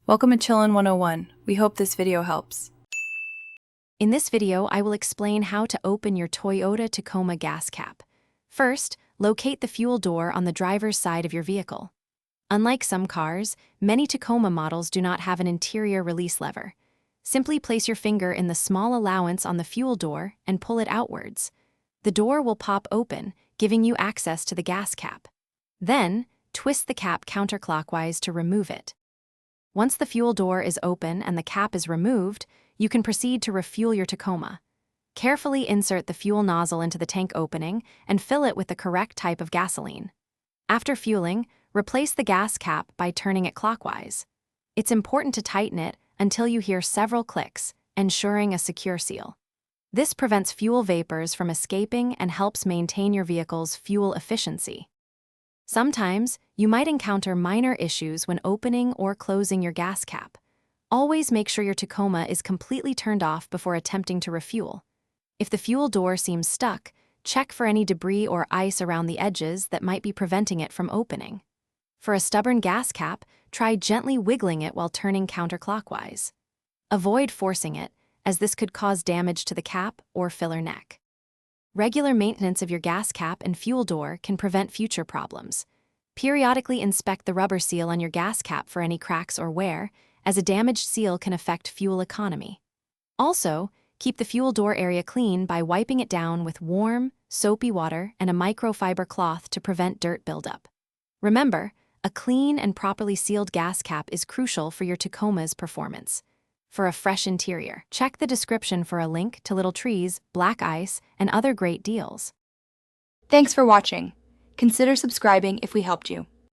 Welcome to Chillin' 101. We hope this video helps. In this video, I will explain how to open your Toyota Tacoma gas cap. First, locate the fuel door on the driver's side of your vehicle. Unlike some cars, many Tacoma models do not have an interior release lever. Simply place your finger in the small allowance on the fuel door and pull it outwards. The door will pop open, giving you access to the gas cap. Then, twist the cap counterclockwise to remove it. Once the fuel door is open and the cap is removed, you can proceed to refuel your Tacoma. Carefully insert the fuel nozzle into the tank opening and fill it with the correct type of gasoline. After fueling, replace the gas cap by turning it clockwise. It's important to tighten it until you hear several clicks, ensuring a secure seal. This prevents fuel vapors from escaping and helps maintain your vehicle's fuel efficiency. Sometimes, you might encounter minor issues when opening or closing your gas cap. Always make sure your Tacoma is completely turned off before attempting to refuel. If the fuel door seems stuck, check for any debris or ice around the edges that might be preventing it from opening. For a stubborn gas cap, try gently wiggling it while turning counterclockwise. Avoid forcing it, as this could cause damage to the cap or filler neck. Regular maintenance of your gas cap and fuel door can prevent future problems. Periodically inspect the rubber seal on your gas cap for any cracks or wear, as a damaged seal can affect fuel economy. Also, keep the fuel door area clean by wiping it down with warm, soapy water and a microfiber cloth to prevent dirt buildup. Remember, a clean and properly sealed gas cap is crucial for your Tacoma's performance. For a fresh interior, check the description for a link to little trees, black ice, and other great deals. Thanks for watching. Consider subscribing if we helped you.